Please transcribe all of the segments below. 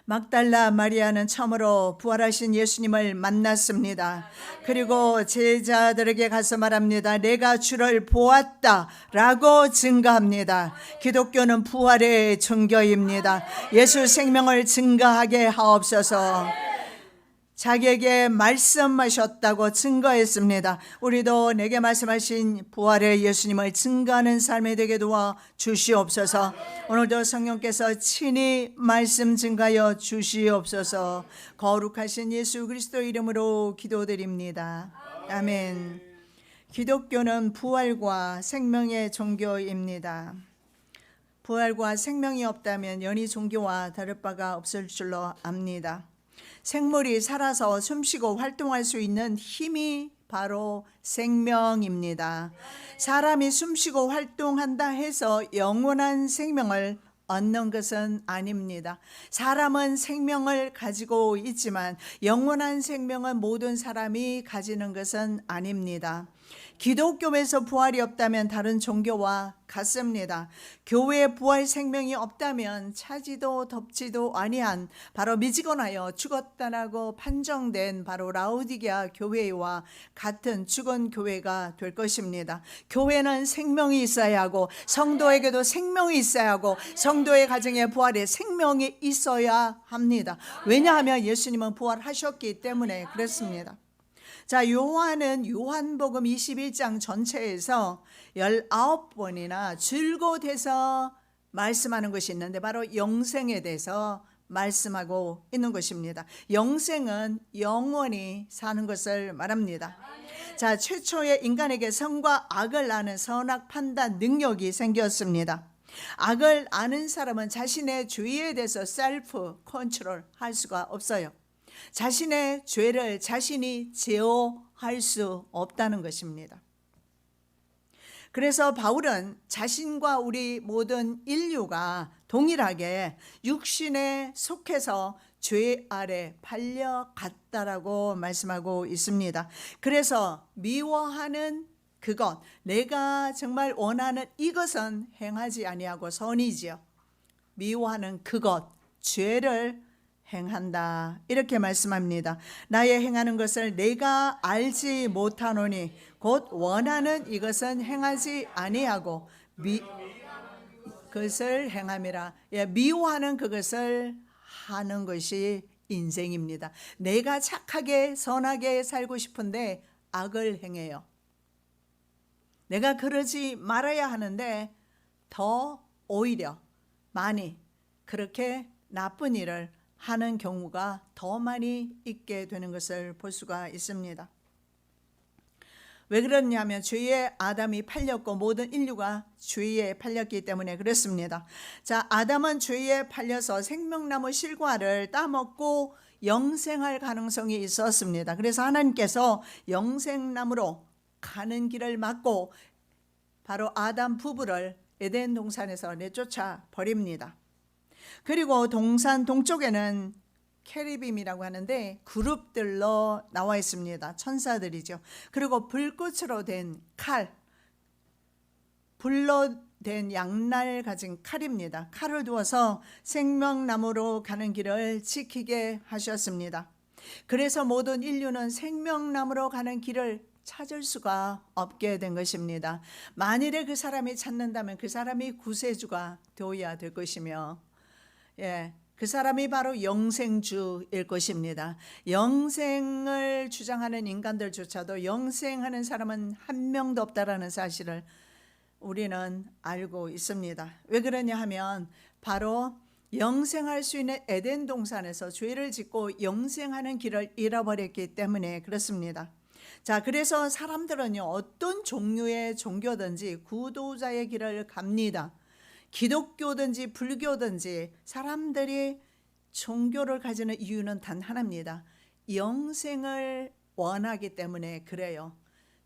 막달라 마리아는 처음으로 부활하신 예수님을 만났습니다. 그리고 제자들에게 가서 말합니다. 내가 주를 보았다 라고 증거합니다. 기독교는 부활의 종교입니다. 예수 생명을 증거하게 하옵소서. 자기에게 말씀하셨다고 증거했습니다. 우리도 내게 말씀하신 부활의 예수님을 증거하는 삶이 되게 도와 주시옵소서. 오늘도 성령께서 친히 말씀 증가하여 주시옵소서. 거룩하신 예수 그리스도 이름으로 기도드립니다. 아멘. 기독교는 부활과 생명의 종교입니다. 부활과 생명이 없다면 연히 종교와 다를 바가 없을 줄로 압니다. 생물이 살아서 숨쉬고 활동할 수 있는 힘이 바로 생명입니다. 사람이 숨쉬고 활동한다 해서 영원한 생명을 얻는 것은 아닙니다. 사람은 생명을 가지고 있지만 영원한 생명은 모든 사람이 가지는 것은 아닙니다. 기독교에서 부활이 없다면 다른 종교와 같습니다. 교회에 부활 생명이 없다면 차지도 덥지도 아니한 바로 미지근하여 죽었다라고 판정된 바로 라오디게아 교회와 같은 죽은 교회가 될 것입니다. 교회는 생명이 있어야 하고 성도에게도 생명이 있어야 하고 성도의 가정에 부활의 생명이 있어야 합니다. 왜냐하면 예수님은 부활하셨기 때문에 그렇습니다. 자, 요한은 요한복음 21장 전체에서 19번이나 줄곧 해서 말씀하는 것이 있는데 바로 영생에 대해서 말씀하고 있는 것입니다. 영생은 영원히 사는 것을 말합니다. 자, 최초의 인간에게 선과 악을 아는 선악 판단 능력이 생겼습니다. 악을 아는 사람은 자신의 죄에 대해서 셀프 컨트롤 할 수가 없어요. 자신의 죄를 자신이 제어할 수 없다는 것입니다. 그래서 바울은 자신과 우리 모든 인류가 동일하게 육신에 속해서 죄 아래 팔려갔다라고 말씀하고 있습니다. 그래서 미워하는 그것, 내가 정말 원하는 이것은 행하지 아니하고 선이지요. 미워하는 그것, 죄를 행한다 이렇게 말씀합니다. 나의 행하는 것을 내가 알지 못하노니 곧 원하는 이것은 행하지 아니하고 그것을 행함이라. 미워하는 그것을 하는 것이 인생입니다. 내가 착하게 선하게 살고 싶은데 악을 행해요. 내가 그러지 말아야 하는데 더 오히려 많이 그렇게 나쁜 일을 하는 경우가 더 많이 있게 되는 것을 볼 수가 있습니다. 왜 그러냐면 죄의 아담이 팔렸고 모든 인류가 죄에 팔렸기 때문에 그렇습니다. 자, 아담은 죄에 팔려서 생명나무 실과를 따먹고 영생할 가능성이 있었습니다. 그래서 하나님께서 영생나무로 가는 길을 막고 바로 아담 부부를 에덴 동산에서 내쫓아 버립니다. 그리고 동산 동쪽에는 케르빔이라고 하는데 그룹들로 나와 있습니다. 천사들이죠. 그리고 불꽃으로 된 칼, 불로 된 양날 가진 칼입니다. 칼을 두어서 생명나무로 가는 길을 지키게 하셨습니다. 그래서 모든 인류는 생명나무로 가는 길을 찾을 수가 없게 된 것입니다. 만일에 그 사람이 찾는다면 그 사람이 구세주가 되어야 될 것이며 그 사람이 바로 영생주일 것입니다. 영생을 주장하는 인간들조차도 영생하는 사람은 한 명도 없다라는 사실을 우리는 알고 있습니다. 왜 그러냐 하면 바로 영생할 수 있는 에덴 동산에서 죄를 짓고 영생하는 길을 잃어버렸기 때문에 그렇습니다. 자, 그래서 사람들은요 어떤 종류의 종교든지 구도자의 길을 갑니다. 기독교든지 불교든지 사람들이 종교를 가지는 이유는 단 하나입니다. 영생을 원하기 때문에 그래요.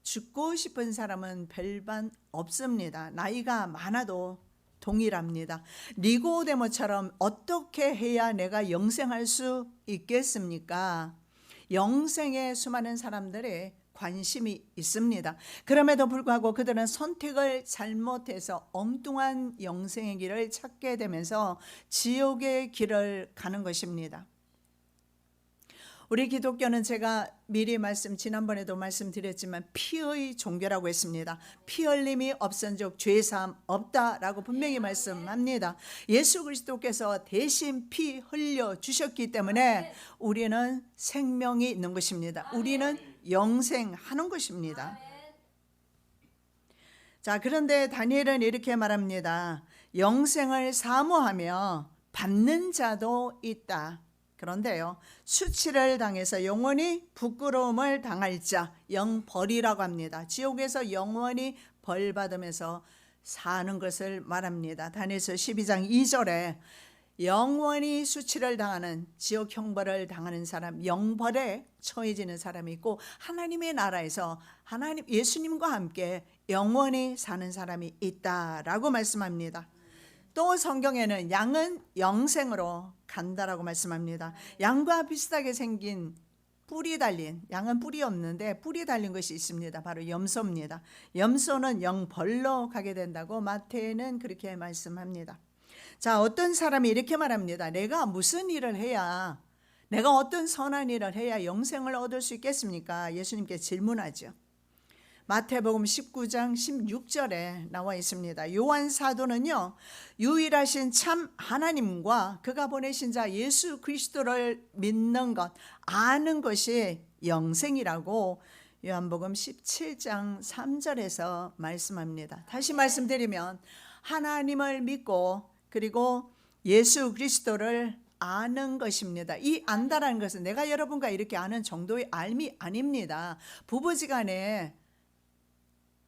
죽고 싶은 사람은 별반 없습니다. 나이가 많아도 동일합니다. 니고데모처럼 어떻게 해야 내가 영생할 수 있겠습니까? 영생에 수많은 사람들이 관심이 있습니다. 그럼에도 불구하고 그들은 선택을 잘못해서 엉뚱한 영생의 길을 찾게 되면서 지옥의 길을 가는 것입니다. 우리 기독교는 제가 미리 지난번에도 말씀드렸지만 피의 종교라고 했습니다. 피 흘림이 없은즉 죄사함 없다라고 분명히 말씀합니다. 예수 그리스도께서 대신 피 흘려 주셨기 때문에 우리는 생명이 있는 것입니다. 우리는 영생하는 것입니다. 자, 그런데 다니엘은 이렇게 말합니다. 영생을 사모하며 받는 자도 있다. 그런데요, 수치를 당해서 영원히 부끄러움을 당할 자, 영벌이라고 합니다. 지옥에서 영원히 벌 받으면서 사는 것을 말합니다. 다니엘서 12장 2절에 영원히 수치를 당하는, 지옥 형벌을 당하는 사람, 영벌에 처해지는 사람이 있고, 하나님의 나라에서 예수님과 함께 영원히 사는 사람이 있다라고 말씀합니다. 또 성경에는 양은 영생으로 간다라고 말씀합니다. 양과 비슷하게 생긴 뿔이 달린, 양은 뿔이 없는데 뿔이 달린 것이 있습니다. 바로 염소입니다. 염소는 영벌로 가게 된다고 마태는 그렇게 말씀합니다. 자, 어떤 사람이 이렇게 말합니다. 내가 무슨 일을 해야, 내가 어떤 선한 일을 해야 영생을 얻을 수 있겠습니까? 예수님께 질문하죠. 마태복음 19장 16절에 나와 있습니다. 요한 사도는요, 유일하신 참 하나님과 그가 보내신 자 예수 그리스도를 믿는 것, 아는 것이 영생이라고 요한복음 17장 3절에서 말씀합니다. 다시 말씀드리면 하나님을 믿고 그리고 예수 그리스도를 아는 것입니다. 이 안다라는 것은 내가 여러분과 이렇게 아는 정도의 알미 아닙니다. 부부지간에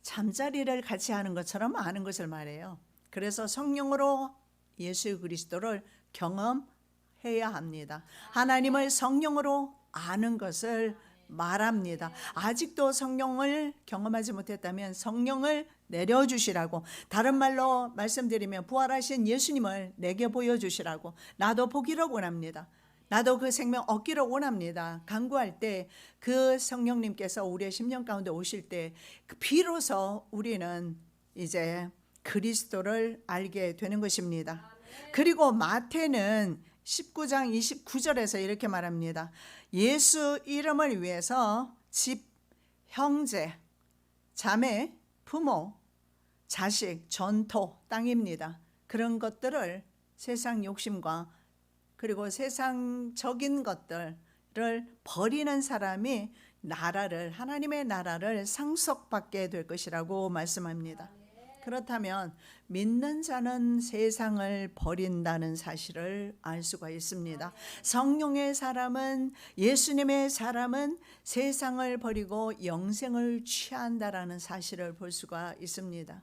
잠자리를 같이 하는 것처럼 아는 것을 말해요. 그래서 성령으로 예수 그리스도를 경험해야 합니다. 하나님을 성령으로 아는 것을 말합니다. 아직도 성령을 경험하지 못했다면 성령을 내려주시라고, 다른 말로 말씀드리면 부활하신 예수님을 내게 보여주시라고, 나도 보기를 원합니다. 나도 그 생명 얻기를 원합니다. 간구할 때 그 성령님께서 우리의 심령 가운데 오실 때 비로소 우리는 이제 그리스도를 알게 되는 것입니다. 그리고 마태는 19장 29절에서 이렇게 말합니다. 예수 이름을 위해서 집, 형제, 자매, 부모, 자식, 전토, 땅입니다. 그런 것들을 세상 욕심과 그리고 세상적인 것들을 버리는 사람이 하나님의 나라를 상속받게 될 것이라고 말씀합니다. 그렇다면 믿는 자는 세상을 버린다는 사실을 알 수가 있습니다. 성령의 사람은, 예수님의 사람은 세상을 버리고 영생을 취한다라는 사실을 볼 수가 있습니다.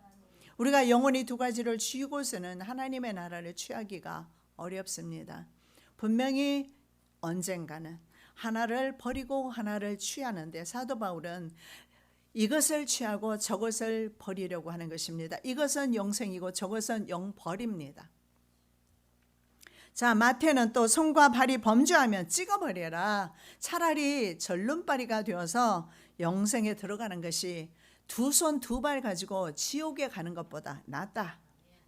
우리가 영원히 두 가지를 쥐고서는 하나님의 나라를 취하기가 어렵습니다. 분명히 언젠가는 하나를 버리고 하나를 취하는데, 사도 바울은 이것을 취하고 저것을 버리려고 하는 것입니다. 이것은 영생이고 저것은 영벌입니다. 자, 마태는 또 손과 발이 범죄하면 찍어버려라. 차라리 절름발이가 되어서 영생에 들어가는 것이 두 손 두 발 가지고 지옥에 가는 것보다 낫다.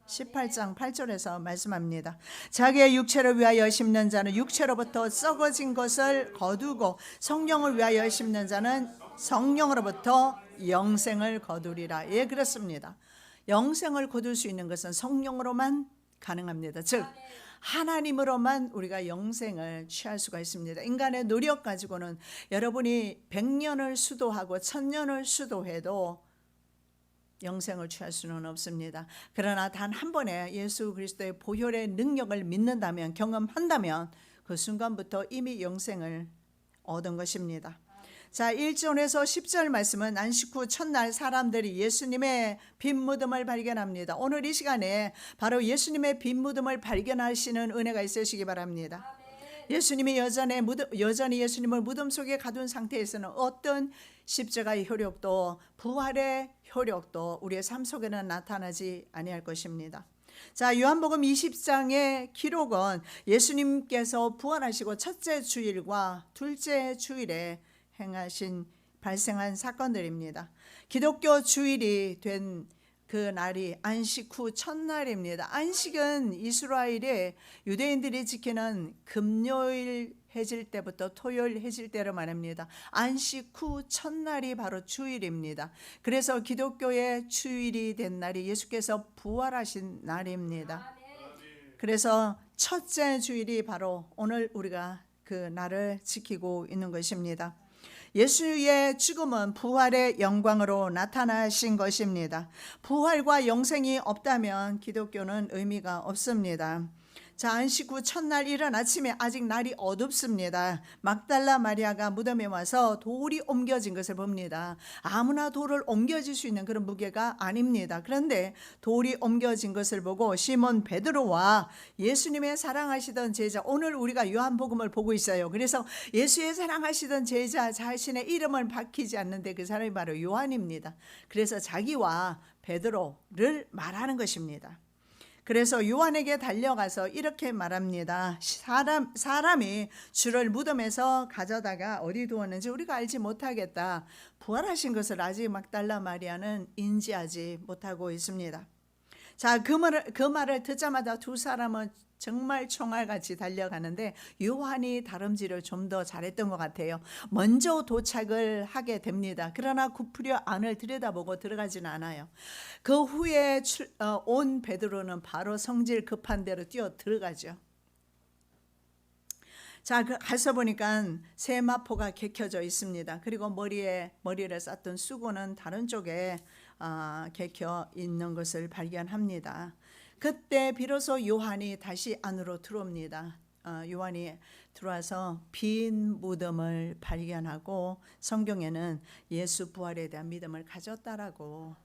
18장 8절에서 말씀합니다. 자기의 육체를 위하여 심는 자는 육체로부터 썩어진 것을 거두고 성령을 위하여 심는 자는 성령으로부터 영생을 거두리라. 예, 그렇습니다. 영생을 거둘 수 있는 것은 성령으로만 가능합니다. 즉 하나님으로만 우리가 영생을 취할 수가 있습니다. 인간의 노력 가지고는 여러분이 100년을 수도하고 1000년을 수도해도 영생을 취할 수는 없습니다. 그러나 단 한 번에 예수 그리스도의 보혈의 능력을 믿는다면, 경험한다면 그 순간부터 이미 영생을 얻은 것입니다. 자, 1절에서 10절 말씀은 안식 후 첫날 사람들이 예수님의 빈 무덤을 발견합니다. 오늘 이 시간에 바로 예수님의 빈 무덤을 발견하시는 은혜가 있으시기 바랍니다. 예수님이 여전히 예수님을 무덤 속에 가둔 상태에서는 어떤 십자가의 효력도 부활의 효력도 우리의 삶 속에는 나타나지 아니할 것입니다. 자, 요한복음 20장의 기록은 예수님께서 부활하시고 첫째 주일과 둘째 주일에 행하신 발생한 사건들입니다. 기독교 주일이 된 그 날이 안식 후 첫날입니다. 안식은 이스라엘의 유대인들이 지키는 금요일 해질 때부터 토요일 해질 때로 말합니다. 안식 후 첫날이 바로 주일입니다. 그래서 기독교의 주일이 된 날이 예수께서 부활하신 날입니다. 그래서 첫째 주일이 바로 오늘 우리가 그 날을 지키고 있는 것입니다. 예수의 죽음은 부활의 영광으로 나타나신 것입니다. 부활과 영생이 없다면 기독교는 의미가 없습니다. 자, 안식 후 첫날 이른 아침에 아직 날이 어둡습니다. 막달라 마리아가 무덤에 와서 돌이 옮겨진 것을 봅니다. 아무나 돌을 옮겨질 수 있는 그런 무게가 아닙니다. 그런데 돌이 옮겨진 것을 보고 시몬 베드로와 예수님의 사랑하시던 제자, 오늘 우리가 요한복음을 보고 있어요. 그래서 예수의 사랑하시던 제자 자신의 이름을 밝히지 않는데 그 사람이 바로 요한입니다. 그래서 자기와 베드로를 말하는 것입니다. 그래서 요한에게 달려가서 이렇게 말합니다. 사람이 주를 무덤에서 가져다가 어디 두었는지 우리가 알지 못하겠다. 부활하신 것을 아직 막달라 마리아는 인지하지 못하고 있습니다. 자, 그 말을 듣자마자 두 사람은 정말 총알같이 달려가는데 요한이 다름질을 좀 더 잘했던 것 같아요. 먼저 도착을 하게 됩니다. 그러나 굽으려 안을 들여다보고 들어가지는 않아요. 그 후에 온 베드로는 바로 성질 급한 대로 뛰어 들어가죠. 자, 가서 보니까 세마포가 개켜져 있습니다. 그리고 머리를 쌌던 수건은 다른 쪽에 개켜 있는 것을 발견합니다. 그때 비로소 요한이 다시 안으로 들어옵니다. 요한이 들어와서 빈 무덤을 발견하고 성경에는 예수 부활에 대한 믿음을 가졌다라고.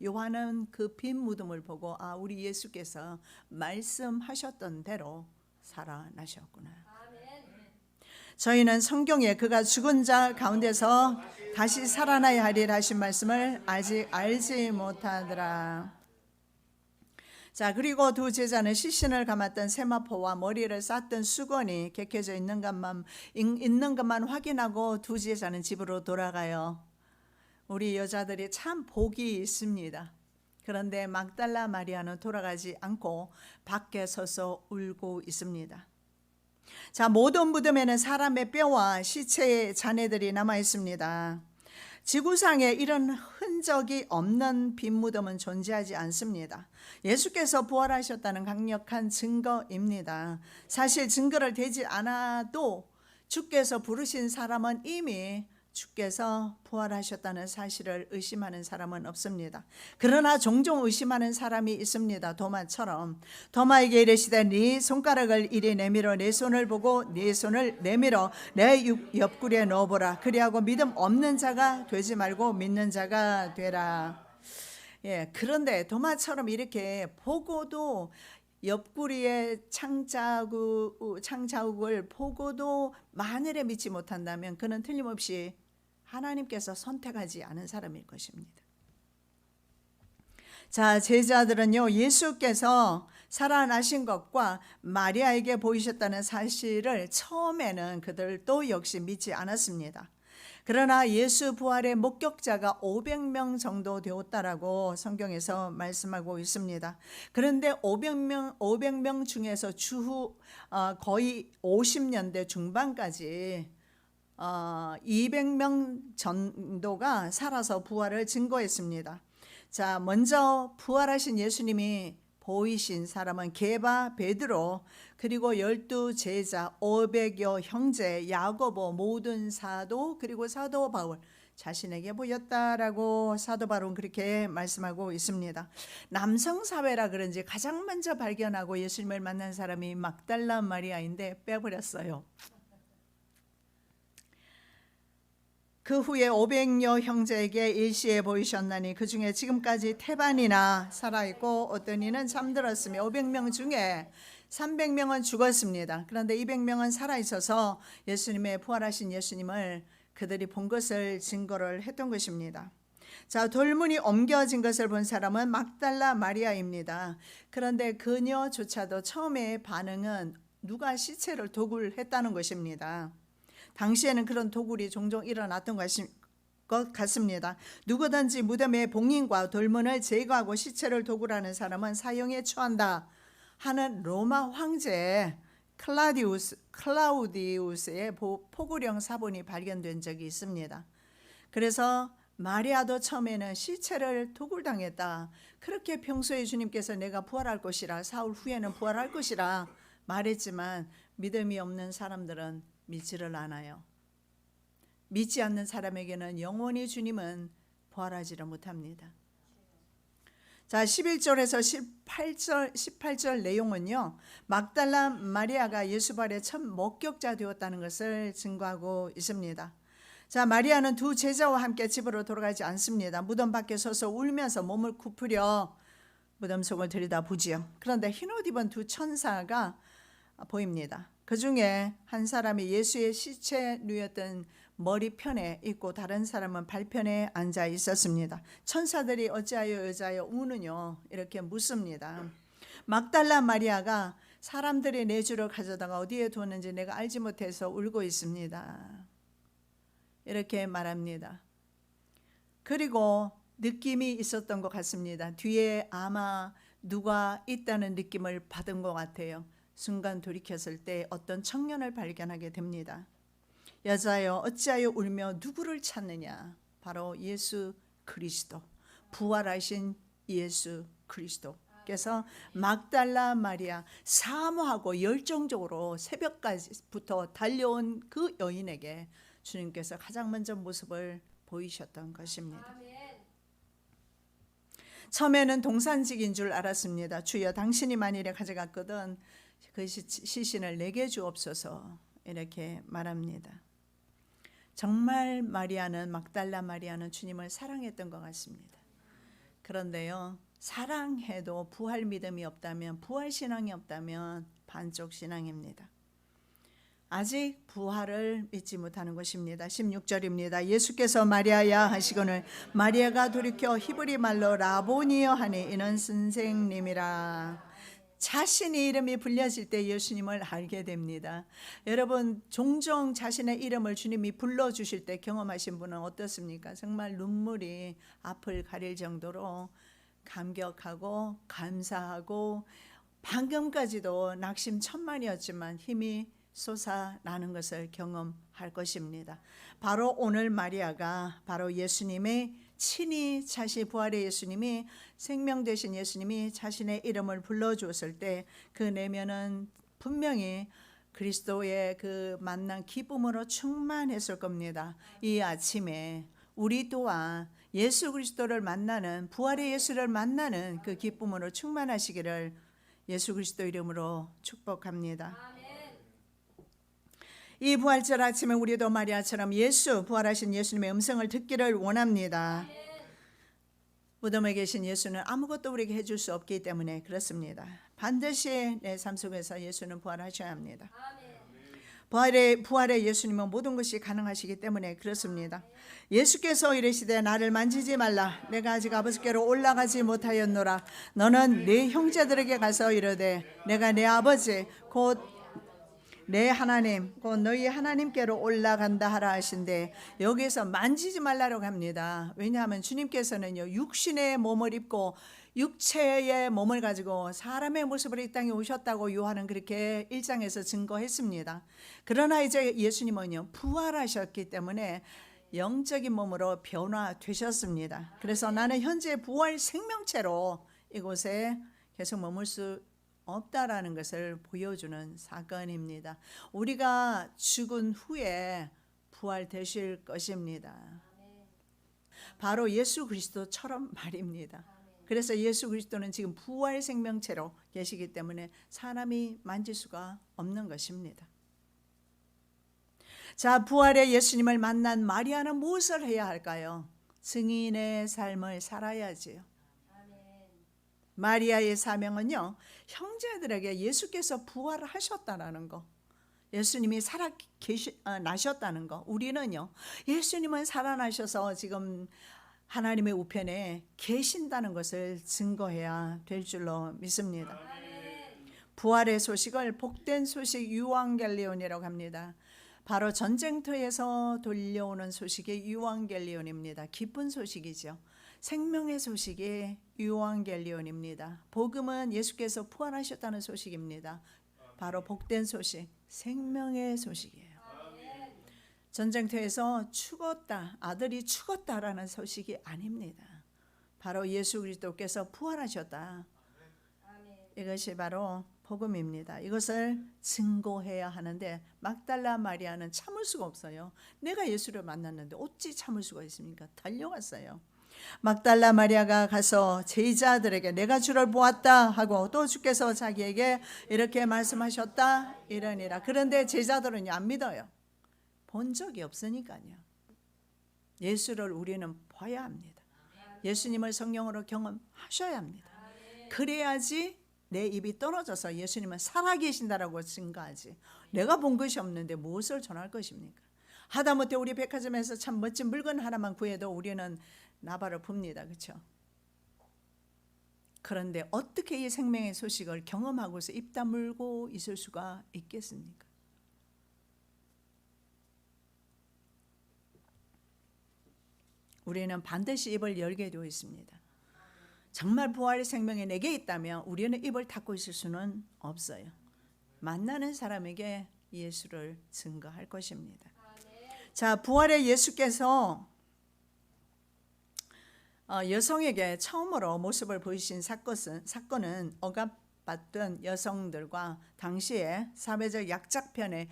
요한은 그 빈 무덤을 보고 우리 예수께서 말씀하셨던 대로 살아나셨구나. 저희는 성경에 그가 죽은 자 가운데서 다시 살아나야 하리라 하신 말씀을 아직 알지 못하더라. 자, 그리고 두 제자는 시신을 감았던 세마포와 머리를 쌌던 수건이 개켜져 있는 것만 확인하고 두 제자는 집으로 돌아가요. 우리 여자들이 참 복이 있습니다. 그런데 막달라 마리아는 돌아가지 않고 밖에 서서 울고 있습니다. 자, 모든 무덤에는 사람의 뼈와 시체의 잔해들이 남아 있습니다. 지구상에 이런 흔적이 없는 빈 무덤은 존재하지 않습니다. 예수께서 부활하셨다는 강력한 증거입니다. 사실 증거를 대지 않아도 주께서 부르신 사람은 이미 주께서 부활하셨다는 사실을 의심하는 사람은 없습니다. 그러나 종종 의심하는 사람이 있습니다. 도마처럼. 도마에게 이르시되 네 손가락을 이리 내밀어 내 손을 보고 네 손을 내밀어 내 옆구리에 넣어보라. 그리하고 믿음 없는 자가 되지 말고 믿는 자가 되라. 그런데 도마처럼 이렇게 보고도 옆구리에 창자국을 보고도 만일에 믿지 못한다면 그는 틀림없이 하나님께서 선택하지 않은 사람일 것입니다. 자, 제자들은요, 예수께서 살아나신 것과 마리아에게 보이셨다는 사실을 처음에는 그들도 역시 믿지 않았습니다. 그러나 예수 부활의 목격자가 500명 정도 되었다라고 성경에서 말씀하고 있습니다. 그런데 500명 중에서 추후 거의 50년대 중반까지 200명 정도가 살아서 부활을 증거했습니다. 자, 먼저 부활하신 예수님이 보이신 사람은 게바, 베드로, 그리고 12 제자, 500여 형제, 야고보, 모든 사도, 그리고 사도 바울 자신에게 보였다라고 사도 바울은 그렇게 말씀하고 있습니다. 남성 사회라 그런지 가장 먼저 발견하고 예수님을 만난 사람이 막달라 마리아인데 빼버렸어요. 그 후에 500여 형제에게 일시에 보이셨나니 그 중에 지금까지 태반이나 살아있고 어떤 이는 잠들었으며 500명 중에 300명은 죽었습니다. 그런데 200명은 살아있어서 예수님의 부활하신 예수님을 그들이 본 것을 증거를 했던 것입니다. 자, 돌문이 옮겨진 것을 본 사람은 막달라 마리아입니다. 그런데 그녀조차도 처음에 반응은 누가 시체를 도굴했다는 것입니다. 당시에는 그런 도굴이 종종 일어났던 것 같습니다. 누구든지 무덤의 봉인과 돌문을 제거하고 시체를 도굴하는 사람은 사형에 처한다 하는 로마 황제 클라우디우스의 포구령 사본이 발견된 적이 있습니다. 그래서 마리아도 처음에는 시체를 도굴당했다, 그렇게 평소에 주님께서 내가 부활할 것이라, 사흘 후에는 부활할 것이라 말했지만 믿음이 없는 사람들은 믿지를 않아요. 믿지 않는 사람에게는 영원히 주님은 부활하지를 못합니다. 자, 11절에서 18절 내용은요, 막달라 마리아가 예수 부활의 첫 목격자 되었다는 것을 증거하고 있습니다. 자, 마리아는 두 제자와 함께 집으로 돌아가지 않습니다. 무덤 밖에 서서 울면서 몸을 굽히려 무덤 속을 들여다보지요. 그런데 흰옷 입은 두 천사가 보입니다. 그 중에 한 사람이 예수의 시체 누였던 머리편에 있고 다른 사람은 발편에 앉아 있었습니다. 천사들이 어찌하여 여자여 우느뇨 이렇게 묻습니다. 막달라 마리아가 사람들이 내 주를 가져다가 어디에 두었는지 내가 알지 못해서 울고 있습니다, 이렇게 말합니다. 그리고 느낌이 있었던 것 같습니다. 뒤에 아마 누가 있다는 느낌을 받은 것 같아요. 순간 돌이켰을 때 어떤 청년을 발견하게 됩니다. 여자여 어찌하여 울며 누구를 찾느냐? 바로 예수 그리스도, 부활하신 예수 그리스도께서 막달라 마리아 사모하고 열정적으로 새벽까지부터 달려온 그 여인에게 주님께서 가장 먼저 모습을 보이셨던 것입니다. 처음에는 동산직인 줄 알았습니다. 주여 당신이 만일에 가져갔거든 그 시신을 내게 주옵소서, 이렇게 말합니다. 정말 막달라 마리아는 주님을 사랑했던 것 같습니다. 그런데요, 사랑해도 부활 믿음이 없다면, 부활 신앙이 없다면 반쪽 신앙입니다. 아직 부활을 믿지 못하는 것입니다. 16절입니다. 예수께서 마리아야 하시거늘 마리아가 돌이켜 히브리 말로 라보니여 하니 이는 선생님이라. 자신의 이름이 불려질 때 예수님을 알게 됩니다. 여러분, 종종 자신의 이름을 주님이 불러주실 때 경험하신 분은 어떻습니까? 정말 눈물이 앞을 가릴 정도로 감격하고 감사하고 방금까지도 낙심천만이었지만 힘이 솟아나는 것을 경험할 것입니다. 바로 오늘 마리아가 바로 예수님의 친히 부활의 예수님이, 생명 되신 예수님이 자신의 이름을 불러주었을 때 그 내면은 분명히 그리스도의 그 만난 기쁨으로 충만했을 겁니다. 이 아침에 우리 또한 예수 그리스도를 만나는, 부활의 예수를 만나는 그 기쁨으로 충만하시기를 예수 그리스도 이름으로 축복합니다. 이 부활절 아침에 우리도 마리아처럼 부활하신 예수님의 음성을 듣기를 원합니다. 무덤에 계신 예수는 아무것도 우리에게 해줄 수 없기 때문에 그렇습니다. 반드시 내 삶 속에서 예수는 부활하셔야 합니다. 부활의 예수님은 모든 것이 가능하시기 때문에 그렇습니다. 예수께서 이르시되 나를 만지지 말라, 내가 아직 아버지께로 올라가지 못하였노라. 너는 네 형제들에게 가서 이르되 내가 내 아버지 곧 내 하나님 곧 너희 하나님께로 올라간다 하라 하신데, 여기서 만지지 말라고 합니다. 왜냐하면 주님께서는요, 육신의 몸을 입고 육체의 몸을 가지고 사람의 모습으로 이 땅에 오셨다고 요한은 그렇게 1장에서 증거했습니다. 그러나 이제 예수님은요, 부활하셨기 때문에 영적인 몸으로 변화되셨습니다. 그래서 나는 현재 부활 생명체로 이곳에 계속 머물 수 없다라는 것을 보여주는 사건입니다. 우리가 죽은 후에 부활되실 것입니다. 바로 예수 그리스도처럼 말입니다. 그래서 예수 그리스도는 지금 부활 생명체로 계시기 때문에 사람이 만질 수가 없는 것입니다. 자, 부활의 예수님을 만난 마리아는 무엇을 해야 할까요? 증인의 삶을 살아야지요. 마리아의 사명은요, 형제들에게 예수께서 부활하셨다는 거, 예수님이 나셨다는 거, 우리는요, 예수님은 살아나셔서 지금 하나님의 우편에 계신다는 것을 증거해야 될 줄로 믿습니다. 부활의 소식을 복된 소식 유앙겔리온이라고 합니다. 바로 전쟁터에서 돌려오는 소식이 유앙겔리온입니다. 기쁜 소식이죠. 생명의 소식이 유앙겔리온입니다. 복음은 예수께서 부활하셨다는 소식입니다. 바로 복된 소식, 생명의 소식이에요. 전쟁터에서 죽었다, 아들이 죽었다라는 소식이 아닙니다. 바로 예수 그리스도께서 부활하셨다. 이것이 바로 복음입니다. 이것을 증거해야 하는데 막달라 마리아는 참을 수가 없어요. 내가 예수를 만났는데 어찌 참을 수가 있습니까? 달려갔어요. 막달라 마리아가 가서 제자들에게 내가 주를 보았다 하고 또 주께서 자기에게 이렇게 말씀하셨다 이러니라. 그런데 제자들은 안 믿어요. 본 적이 없으니까요. 예수를 우리는 봐야 합니다. 예수님을 성령으로 경험하셔야 합니다. 그래야지 내 입이 떨어져서 예수님은 살아계신다라고 증거하지. 내가 본 것이 없는데 무엇을 전할 것입니까? 하다못해 우리 백화점에서 참 멋진 물건 하나만 구해도 우리는 나발을 붑니다. 그렇죠? 그런데 어떻게 이 생명의 소식을 경험하고서 입 다물고 있을 수가 있겠습니까? 우리는 반드시 입을 열게 되어 있습니다. 정말 부활의 생명이 내게 있다면 우리는 입을 닫고 있을 수는 없어요. 만나는 사람에게 예수를 증거할 것입니다. 자, 부활의 예수께서 여성에게 처음으로 모습을 보이신 사건은 억압받던 여성들과 당시에 사회적 약자편에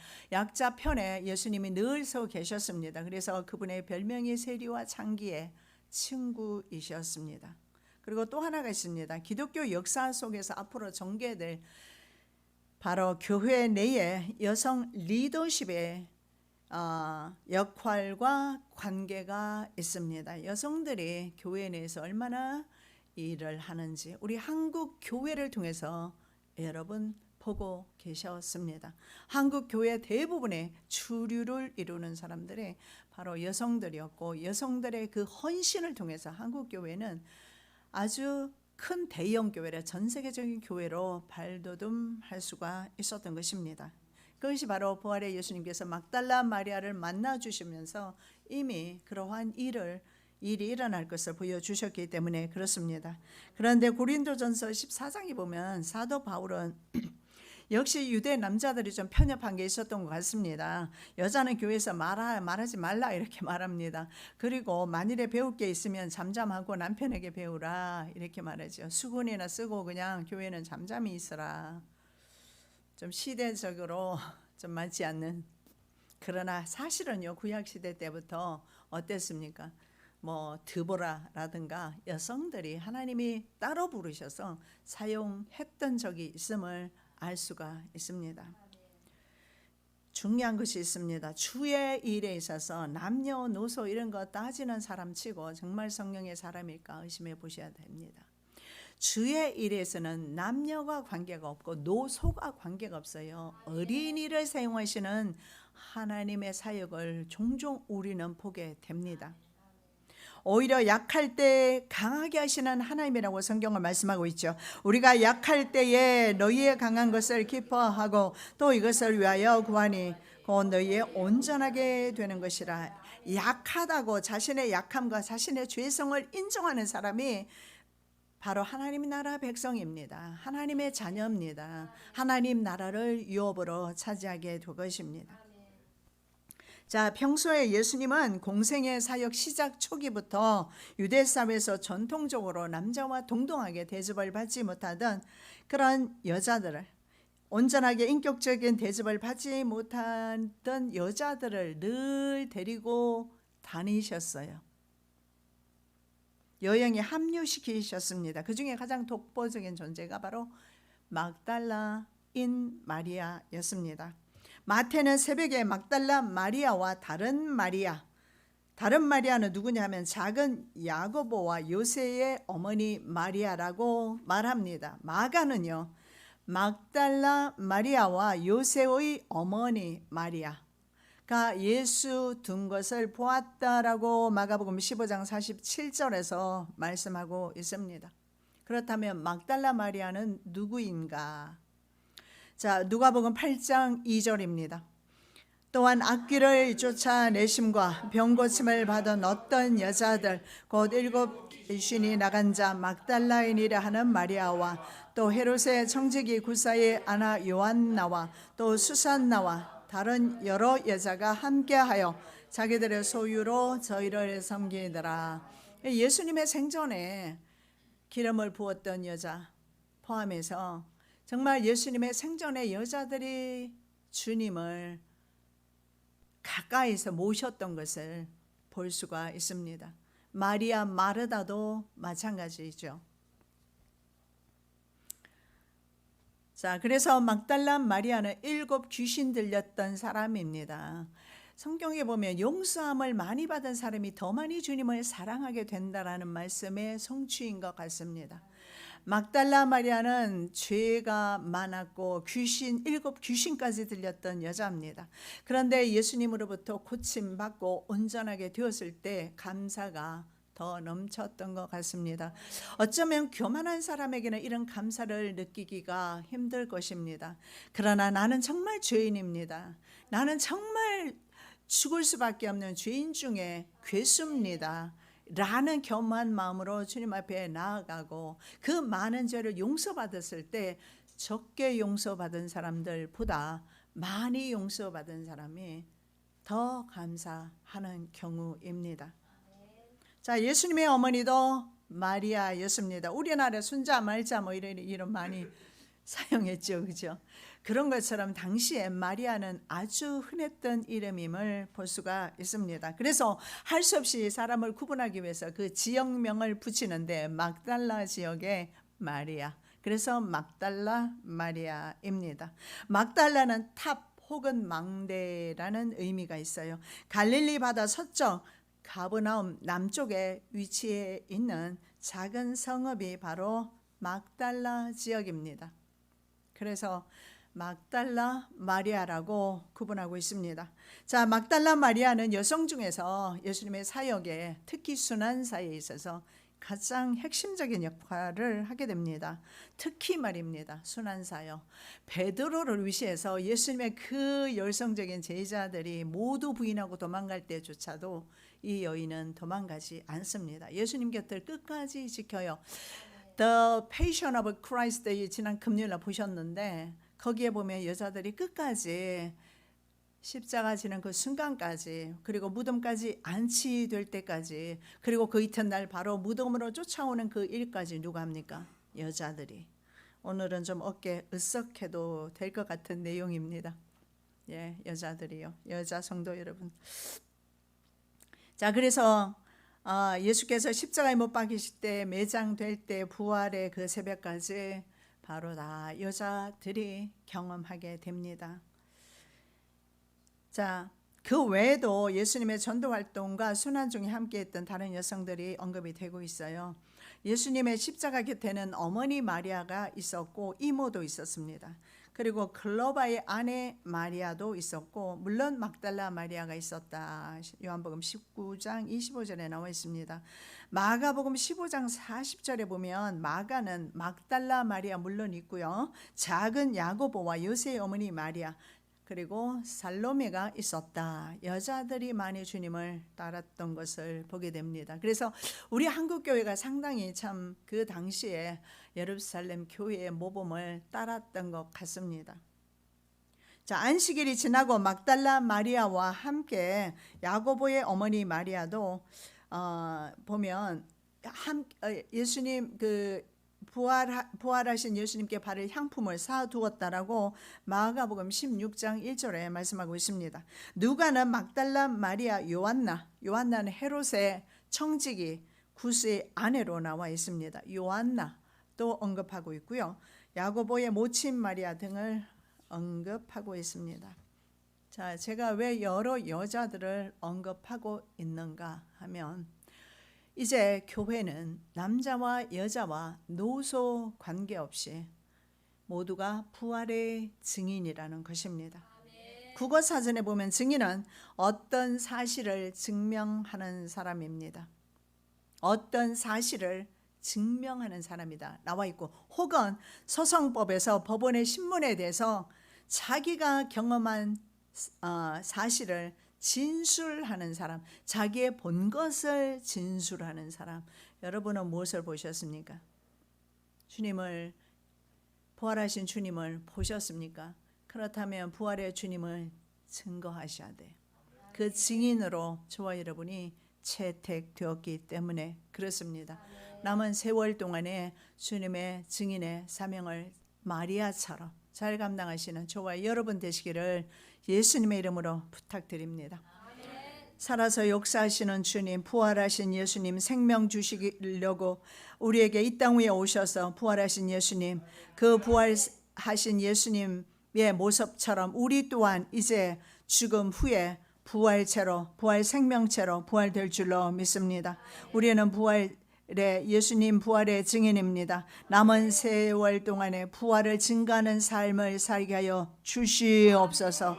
예수님이 늘 서 계셨습니다. 그래서 그분의 별명이 세리와 창기의 친구이셨습니다. 그리고 또 하나가 있습니다. 기독교 역사 속에서 앞으로 전개될 바로 교회 내에 여성 리더십의 역할과 관계가 있습니다. 여성들이 교회 내에서 얼마나 일을 하는지 우리 한국 교회를 통해서 여러분 보고 계셨습니다. 한국 교회 대부분의 주류를 이루는 사람들이 바로 여성들이었고 여성들의 그 헌신을 통해서 한국 교회는 아주 큰 대형 교회라 전 세계적인 교회로 발돋움할 수가 있었던 것입니다. 그것이 바로 부활의 예수님께서 막달라 마리아를 만나 주시면서 이미 그러한 일이 일어날 것을 보여주셨기 때문에 그렇습니다. 그런데 고린도전서 14장에 보면 사도 바울은 역시 유대 남자들이 좀 편협한 게 있었던 것 같습니다. 여자는 교회에서 말하지 말라 이렇게 말합니다. 그리고 만일에 배울 게 있으면 잠잠하고 남편에게 배우라 이렇게 말하죠. 수건이나 쓰고 그냥 교회는 잠잠히 있으라. 좀 시대적으로 좀 맞지 않는, 그러나 사실은요 구약시대 때부터 어땠습니까? 뭐 드보라라든가 여성들이 하나님이 따로 부르셔서 사용했던 적이 있음을 알 수가 있습니다. 중요한 것이 있습니다. 주의 일에 있어서 남녀노소 이런 거 따지는 사람 치고 정말 성령의 사람일까 의심해 보셔야 됩니다. 주의 일에서는 남녀가 관계가 없고 노소가 관계가 없어요. 어린이를 사용하시는 하나님의 사역을 종종 우리는 보게 됩니다. 오히려 약할 때 강하게 하시는 하나님이라고 성경을 말씀하고 있죠. 우리가 약할 때에 너희의 강한 것을 기뻐하고 또 이것을 위하여 구하니 곧 너희의 온전하게 되는 것이라. 약하다고 자신의 약함과 자신의 죄성을 인정하는 사람이 바로 하나님 나라 백성입니다. 하나님의 자녀입니다. 하나님 나라를 유업으로 차지하게 될 것입니다. 자, 평소에 예수님은 공생의 사역 시작 초기부터 유대 사회에서 전통적으로 남자와 동등하게 대접을 받지 못하던 그런 여자들을, 온전하게 인격적인 대접을 받지 못하던 여자들을 늘 데리고 다니셨어요. 여행에 합류시키셨습니다. 그 중에 가장 독보적인 존재가 바로 막달라인 마리아였습니다. 마태는 새벽에 막달라 마리아와 다른 마리아는 누구냐 하면 작은 야고보와 요새의 어머니 마리아라고 말합니다. 마가는요, 막달라 마리아와 요새의 어머니 마리아가 예수 둔 것을 보았다라고 마가복음 15장 47절에서 말씀하고 있습니다. 그렇다면 막달라 마리아는 누구인가? 자, 누가복음 8장 2절입니다. 또한 악귀를 쫓아내심과 병 고침을 받은 어떤 여자들 곧 7귀신이 나간 자 막달라인이라 하는 마리아와 또 헤롯의 청지기 구사의 아나 요한나와 또 수산나와 다른 여러 여자가 함께하여 자기들의 소유로 저희를 섬기더라. 예수님의 생전에 기름을 부었던 여자 포함해서 정말 예수님의 생전에 여자들이 주님을 가까이서 모셨던 것을 볼 수가 있습니다. 마리아 마르다도 마찬가지죠. 자, 그래서 막달라 마리아는 7 귀신 들렸던 사람입니다. 성경에 보면 용서함을 많이 받은 사람이 더 많이 주님을 사랑하게 된다라는 말씀의 성취인 것 같습니다. 막달라 마리아는 죄가 많았고 7 귀신까지 들렸던 여자입니다. 그런데 예수님으로부터 고침받고 온전하게 되었을 때 감사가 더 넘쳤던 것 같습니다. 어쩌면 교만한 사람에게는 이런 감사를 느끼기가 힘들 것입니다. 그러나 나는 정말 죄인입니다. 나는 정말 죽을 수밖에 없는 죄인 중에 괴수입니다. 라는 겸한 마음으로 주님 앞에 나아가고 그 많은 죄를 용서받았을 때 적게 용서받은 사람들보다 많이 용서받은 사람이 더 감사하는 경우입니다. 자, 예수님의 어머니도 마리아였습니다. 우리나라 순자 말자 뭐 이런 많이 사용했죠, 그죠? 그런 것처럼 당시에 마리아는 아주 흔했던 이름임을 볼 수가 있습니다. 그래서 할 수 없이 사람을 구분하기 위해서 그 지역명을 붙이는데 막달라 지역의 마리아, 그래서 막달라 마리아입니다. 막달라는 탑 혹은 망대라는 의미가 있어요. 갈릴리 바다 서쪽 가버나움 남쪽에 위치해 있는 작은 성읍이 바로 막달라 지역입니다. 그래서 막달라 마리아라고 구분하고 있습니다. 자, 막달라 마리아는 여성 중에서 예수님의 사역에 특히 순환사에 있어서 가장 핵심적인 역할을 하게 됩니다. 특히 말입니다. 순환사요. 베드로를 위시해서 예수님의 그 열성적인 제자들이 모두 부인하고 도망갈 때조차도 이 여인은 도망가지 않습니다. 예수님 곁을 끝까지 지켜요. The Passion of Christ 지난 금요일날 보셨는데 거기에 보면 여자들이 끝까지 십자가 지는 그 순간까지, 그리고 무덤까지 안치될 때까지, 그리고 그 이튿날 바로 무덤으로 쫓아오는 그 일까지 누가 합니까? 여자들이. 오늘은 좀 어깨 으쓱해도 될 것 같은 내용입니다. 예, 여자들이요. 여자 성도 여러분. 자, 그래서 예수께서 십자가에 못 박히실 때, 매장될 때, 부활의 그 새벽까지 바로 다 여자들이 경험하게 됩니다. 자, 그 외에도 예수님의 전도 활동과 순환 중에 함께했던 다른 여성들이 언급이 되고 있어요. 예수님의 십자가 곁에는 어머니 마리아가 있었고 이모도 있었습니다. 그리고 클로바의 아내 마리아도 있었고, 물론 막달라 마리아가 있었다. 요한복음 19장 25절에 나와 있습니다. 마가복음 15장 40절에 보면 마가는 막달라 마리아 물론 있고요, 작은 야고보와 요새의 어머니 마리아, 그리고 살로메가 있었다. 여자들이 많이 주님을 따랐던 것을 보게 됩니다. 그래서 우리 한국교회가 상당히 참 그 당시에 예루살렘 교회의 모범을 따랐던 것 같습니다. 자, 안식일이 지나고 막달라 마리아와 함께 야고보의 어머니 마리아도 보면 예수님 부활하신 예수님께 바를 향품을 사두었다라고 마가복음 16장 1절에 말씀하고 있습니다. 누가는 막달라 마리아 요한나는 헤롯의 청지기 구스의 아내로 나와 있습니다. 요한나도 언급하고 있고요, 야고보의 모친 마리아 등을 언급하고 있습니다. 자, 제가 왜 여러 여자들을 언급하고 있는가 하면, 이제 교회는 남자와 여자와 노소 관계없이 모두가 부활의 증인이라는 것입니다. 국어사전에 보면 증인은 어떤 사실을 증명하는 사람입니다. 어떤 사실을 증명하는 사람이다 나와 있고, 혹은 소송법에서 법원의 신문에 대해서 자기가 경험한 사실을 진술하는 사람, 자기의 본 것을 진술하는 사람. 여러분은 무엇을 보셨습니까? 주님을, 부활하신 주님을 보셨습니까? 그렇다면 부활의 주님을 증거하셔야 돼요. 그 증인으로 저와 여러분이 채택되었기 때문에 그렇습니다. 남은 세월 동안에 주님의 증인의 사명을 마리아처럼 잘 감당하시는 저와 여러분 되시기를 예수님의 이름으로 부탁드립니다. 살아서 역사하시는 주님, 부활하신 예수님, 생명 주시려고 우리에게 이 땅 위에 오셔서 부활하신 예수님, 그 부활하신 예수님의 모습처럼 우리 또한 이제 죽음 후에 부활체로, 부활 생명체로 부활될 줄로 믿습니다. 우리는 부활의 예수님 부활의 증인입니다. 남은 세월 동안에 부활을 증가하는 삶을 살게 하여 주시옵소서.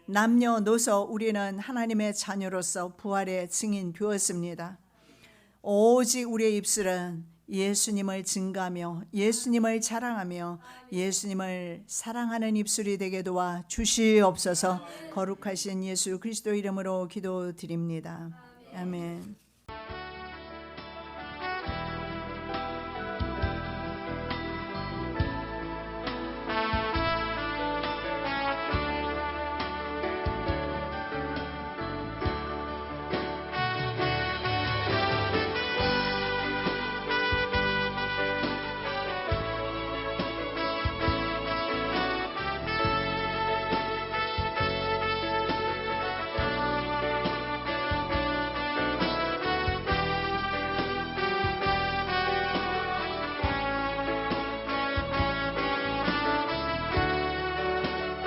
남녀노소 우리는 하나님의 자녀로서 부활의 증인 되었습니다. 오직 우리의 입술은 예수님을 증가하며 예수님을 자랑하며 예수님을 사랑하는 입술이 되게 도와 주시옵소서. 거룩하신 예수 그리스도 이름으로 기도드립니다. 아멘.